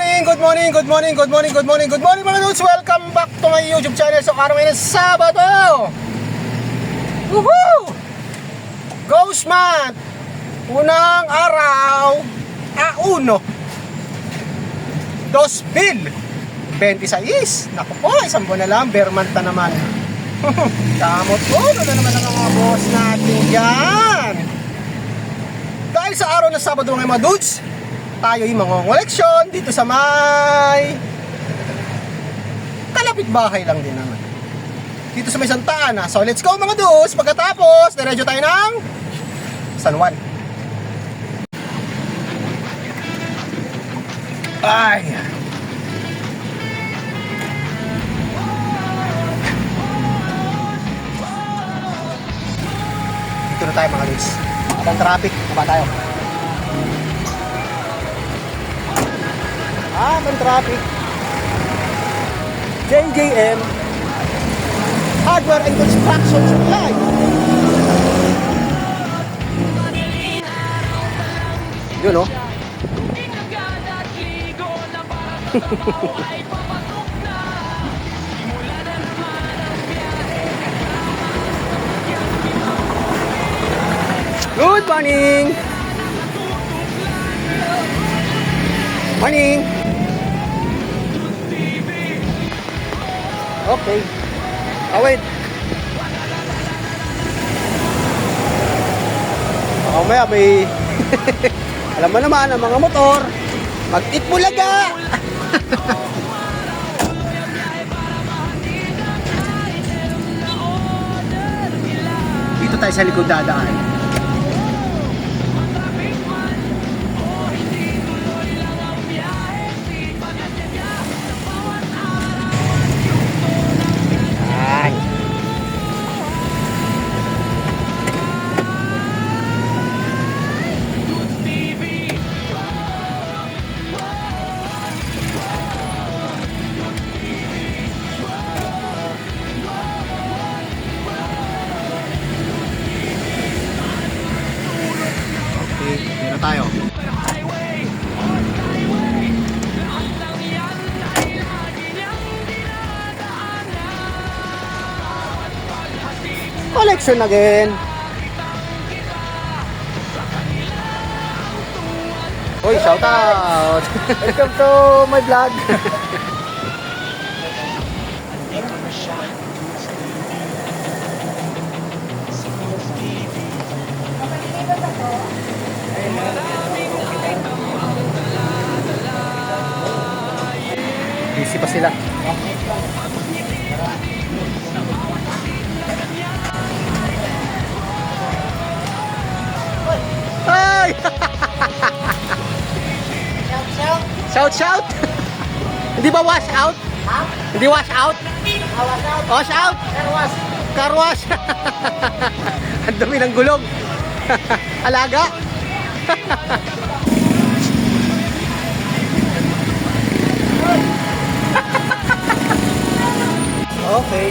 morning, good morning, good morning, good morning, good morning, good morning mga dudes. Welcome back to my YouTube channel. So araw ngayon Sabado. Woohoo! Ghost month. Unang araw, 2026. Naku po, isang buwan na lang, bear month na naman. Kamot po, ano naman ang mga boss natin dyan. Dahil sa araw na Sabado ngayon mga dudes, tayo yung mga koleksyon dito sa may kalapit bahay lang din naman dito sa may Santa Ana. So let's go mga dudes. Pagkatapos diretso tayo ng San Juan. Ay, dito na tayo mga dudes. Ang traffic, baba tayo. Ang traffic. JJM Hardware and Construction Supply. Yun o. Good morning. Morning. Okay. Wait. Maya may alam mo naman ang mga motor mag-itbulaga. Dito tayo sa likod dadaan. Dito tayo. Collection again. Oy, shout out. Welcome to my vlog. Busy pa sila. Ay! Shout! Hindi ba wash out? Ha? Hindi wash out? Wash out? Car wash. Ang dumi ng gulong. Alaga. Okay.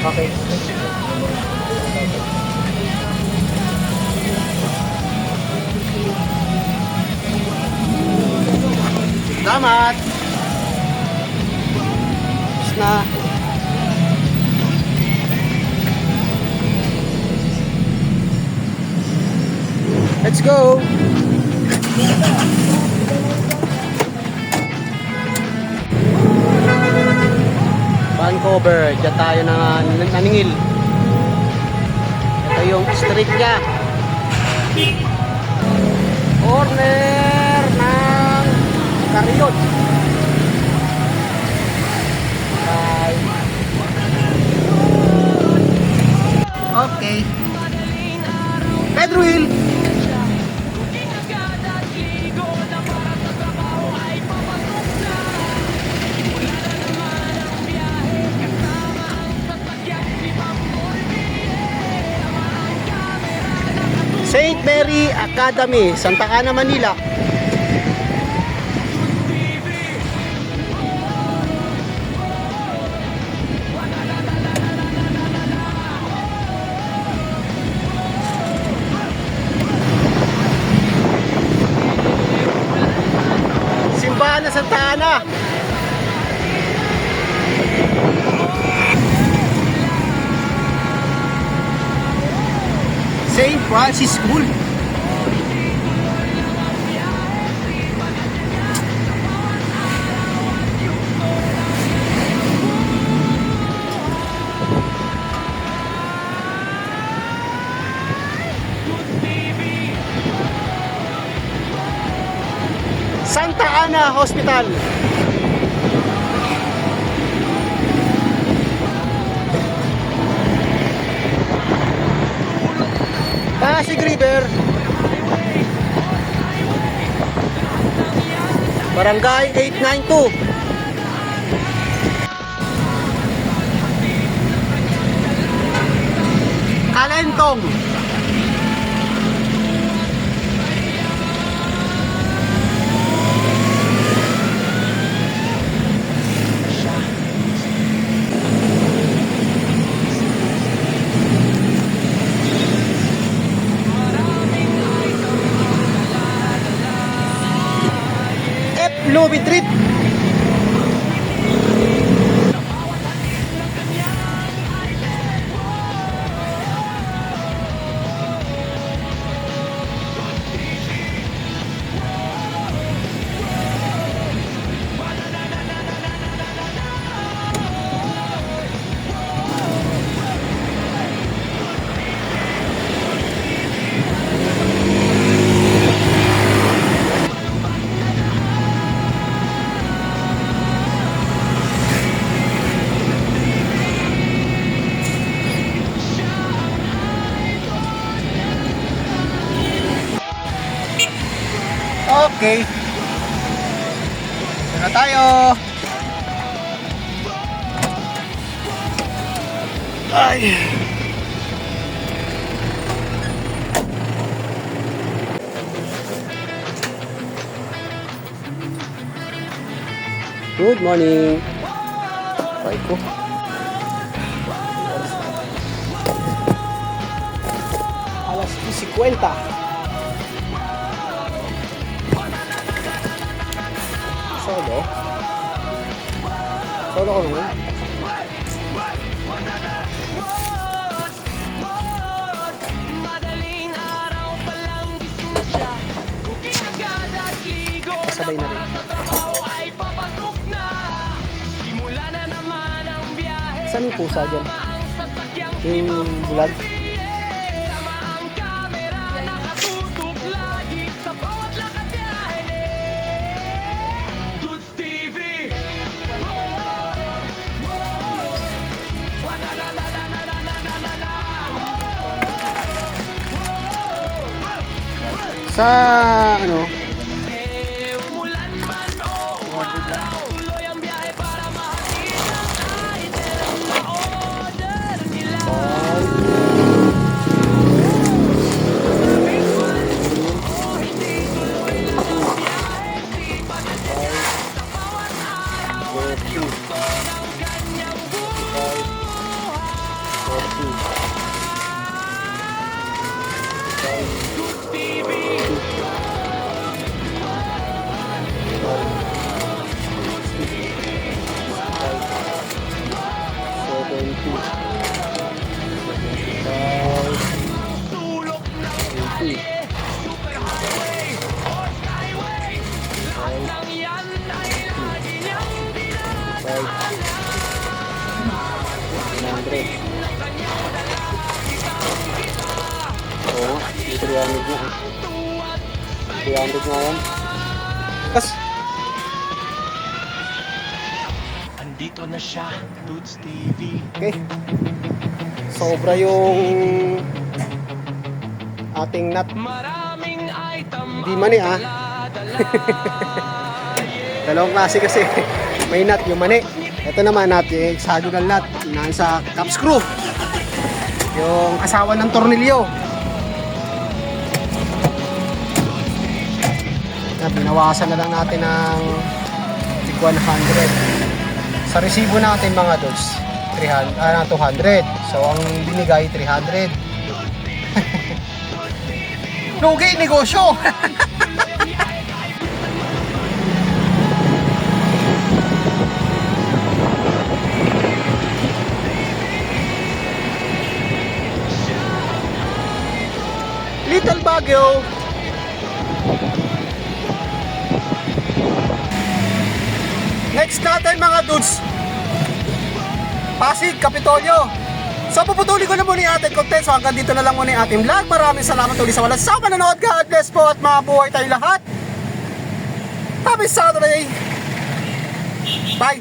Okay. Salamat. Tapos na. Let's go. Vancouver, dyan tayo naningil. Ito yung street niya. Corner ng Carriot. Okay. Pedro Hill. St. Mary Academy, Santa Ana, Manila. Ana, Santa Ana. St. Francis School. Santa Ana Hospital. Pasig River. Barangay 892. Kalentong. Lubid Trip. Okay. Ito na tayo. Ay. Good morning. Bye ko. Alas 10:50. Solo? Solo ko naman? Kasabay na rin. Saan yung pusa dyan? Yung vlog? Sa ano? Oo, 300 na. 300 na yan. Kas. Andito na siya, Toots TV. Okay. Sobra yung ating nut. Hindi mani ah. Dalawang klase kasi. May nut yung mani. Ito naman nut, yung hexagonal nut. Nasa cap screw. Yung asawa ng tornilyo. Binawasan na lang natin ng 100. Sa resibo natin mga dogs, 200. So ang binigay 300. Lugi negosyo. Baguio. Next natin mga dudes, Pasig, Kapitolyo. So puputuli ko na muna yung ating content. So hanggang dito na lang muna yung ating vlog. Maraming salamat ulit sa walang sa panonood. God bless po at mabuhay tayo lahat. Happy Saturday. Bye.